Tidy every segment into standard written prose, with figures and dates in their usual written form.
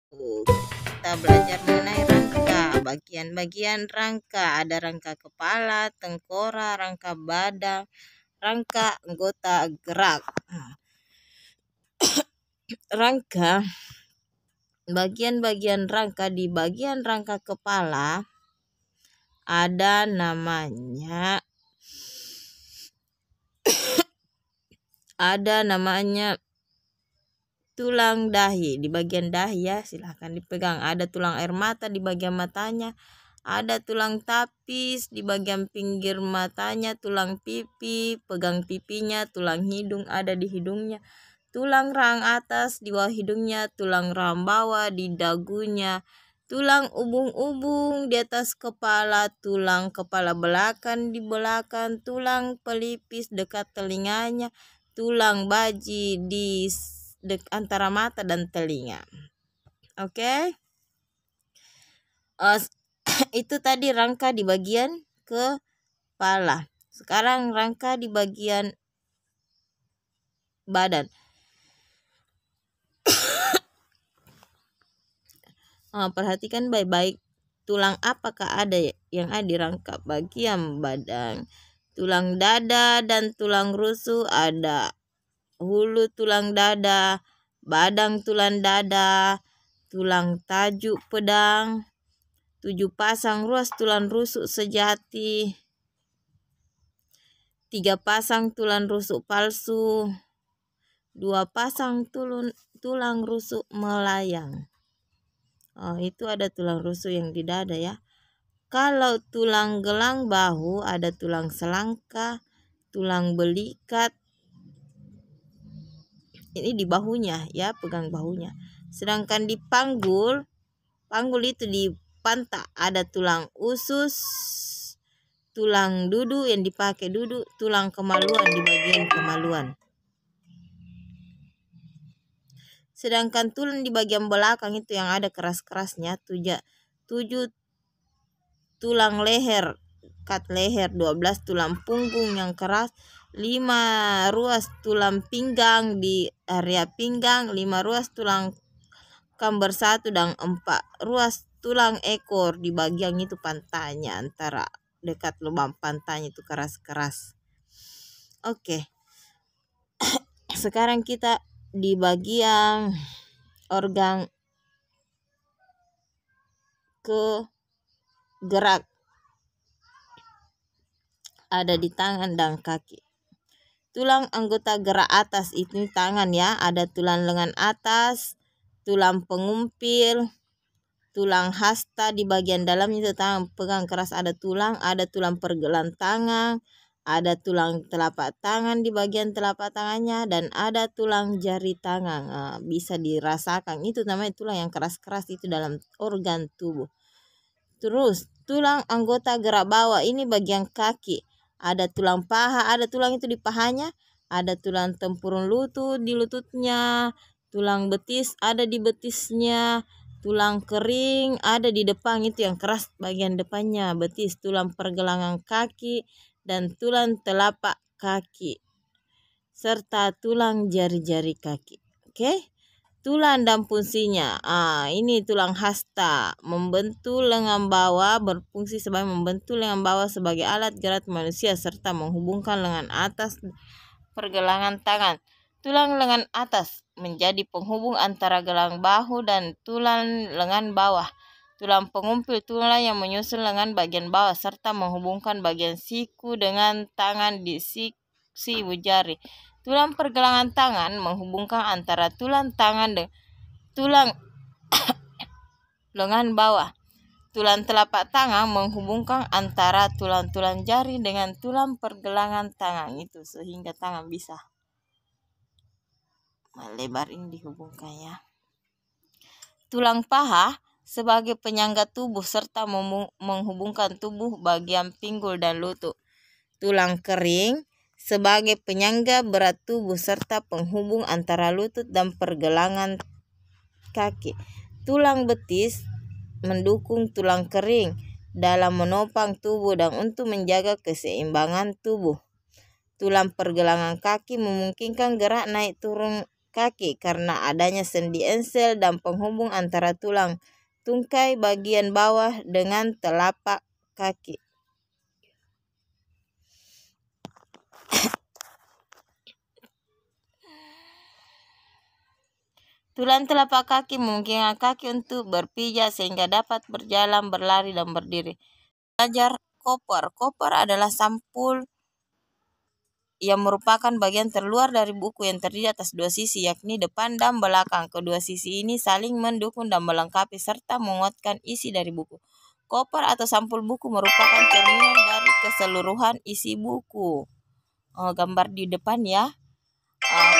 Kita belajar mengenai rangka, bagian-bagian rangka. Ada rangka kepala, tengkorak, rangka badan, rangka anggota gerak. Rangka, bagian-bagian rangka. Di bagian rangka kepala ada namanya tulang dahi. Di bagian dahi ya, silahkan dipegang. Ada tulang air mata di bagian matanya. Ada tulang tapis di bagian pinggir matanya, tulang pipi, pegang pipinya, tulang hidung ada di hidungnya, tulang rahang atas di bawah hidungnya, tulang rahang bawah di dagunya, tulang ubung-ubung di atas kepala, tulang kepala belakang di belakang, tulang pelipis dekat telinganya, tulang baji di antara mata dan telinga. Oke? Itu tadi rangka di bagian kepala. Sekarang rangka di bagian badan. Perhatikan baik-baik. Tulang apakah ada yang ada di rangka bagian badan? Tulang dada dan tulang rusuk ada. Hulu tulang dada, badang tulang dada, tulang tajuk pedang, 7 pasang ruas tulang rusuk sejati, 3 pasang tulang rusuk palsu, 2 pasang tulang rusuk melayang. Itu ada tulang rusuk yang di dada ya. Kalau tulang gelang bahu ada tulang selangka, tulang belikat. Ini di bahunya ya, pegang bahunya. Sedangkan di panggul itu di pantat ada tulang usus, tulang dudu yang dipakai duduk, tulang kemaluan di bagian kemaluan. Sedangkan tulang di bagian belakang itu yang ada keras-kerasnya 7 tulang leher, kat leher, 12 tulang punggung yang keras, 5 ruas tulang pinggang di area pinggang, 5 ruas tulang kamber 1 dan 4 ruas tulang ekor di bagian itu pantainya, antara dekat lubang pantainya itu keras-keras. Oke. Sekarang kita di bagian organ gerak. Ada di tangan dan kaki. Tulang anggota gerak atas itu tangan ya, ada tulang lengan atas, tulang pengumpil, tulang hasta di bagian dalam itu tangan pegang keras, ada tulang pergelan tangan, ada tulang telapak tangan di bagian telapak tangannya, dan ada tulang jari tangan. Bisa dirasakan itu namanya tulang yang keras-keras itu dalam organ tubuh. Terus tulang anggota gerak bawah ini bagian kaki. Ada tulang paha, ada tulang itu di pahanya, ada tulang tempurung lutut di lututnya, tulang betis ada di betisnya, tulang kering ada di depan itu yang keras bagian depannya betis, tulang pergelangan kaki dan tulang telapak kaki serta tulang jari-jari kaki. Oke? Tulang dan fungsinya. Ini tulang hasta membentuk lengan bawah, berfungsi sebagai membentuk lengan bawah sebagai alat gerak manusia serta menghubungkan lengan atas pergelangan tangan. Tulang lengan atas menjadi penghubung antara gelang bahu dan tulang lengan bawah. Tulang pengumpil tulang yang menyusun lengan bagian bawah serta menghubungkan bagian siku dengan tangan di sisi jari. Tulang pergelangan tangan menghubungkan antara tulang tangan dan tulang lengan bawah. Tulang telapak tangan menghubungkan antara tulang-tulang jari dengan tulang pergelangan tangan itu sehingga tangan bisa melebar ini dihubungkan ya. Tulang paha sebagai penyangga tubuh serta menghubungkan tubuh bagian pinggul dan lutut. Tulang kering sebagai penyangga berat tubuh serta penghubung antara lutut dan pergelangan kaki. Tulang betis mendukung tulang kering dalam menopang tubuh dan untuk menjaga keseimbangan tubuh. Tulang pergelangan kaki memungkinkan gerak naik turun kaki karena adanya sendi ensel dan penghubung antara tulang tungkai bagian bawah dengan telapak kaki. Tulang telapak kaki memungkinkan kaki untuk berpijak sehingga dapat berjalan, berlari, dan berdiri. Belajar koper. Koper adalah sampul yang merupakan bagian terluar dari buku yang terdiri atas dua sisi, yakni depan dan belakang. Kedua sisi ini saling mendukung dan melengkapi serta menguatkan isi dari buku. Koper atau sampul buku merupakan cerminan dari keseluruhan isi buku. Gambar di depan ya.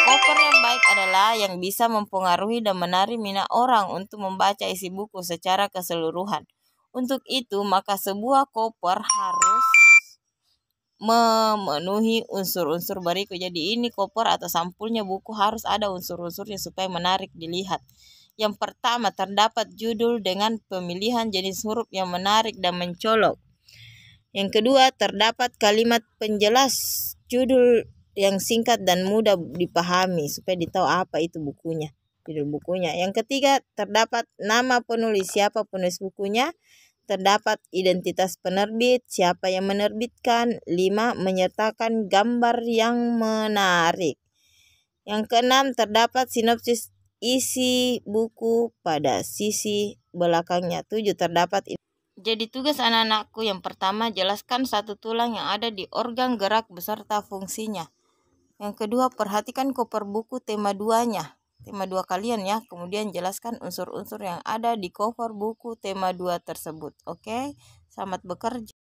Koper yang baik adalah yang bisa mempengaruhi dan menarik minat orang untuk membaca isi buku secara keseluruhan. Untuk itu, maka sebuah koper harus memenuhi unsur-unsur berikut. Jadi ini koper atau sampulnya buku harus ada unsur-unsurnya supaya menarik dilihat. Yang pertama, terdapat judul dengan pemilihan jenis huruf yang menarik dan mencolok. Yang kedua, terdapat kalimat penjelas judul yang singkat dan mudah dipahami supaya ditahu apa itu bukunya, judul bukunya. Yang ketiga, terdapat nama penulis, siapa penulis bukunya. Terdapat identitas penerbit, siapa yang menerbitkan. 5. Menyertakan gambar yang menarik. Yang keenam, terdapat sinopsis isi buku pada sisi belakangnya. 7. Terdapat. Jadi tugas anak-anakku yang pertama, jelaskan satu tulang yang ada di organ gerak beserta fungsinya. Yang kedua, perhatikan koper buku tema 2-nya. Tema 2 kalian ya. Kemudian jelaskan unsur-unsur yang ada di cover buku tema 2 tersebut. Oke, selamat bekerja.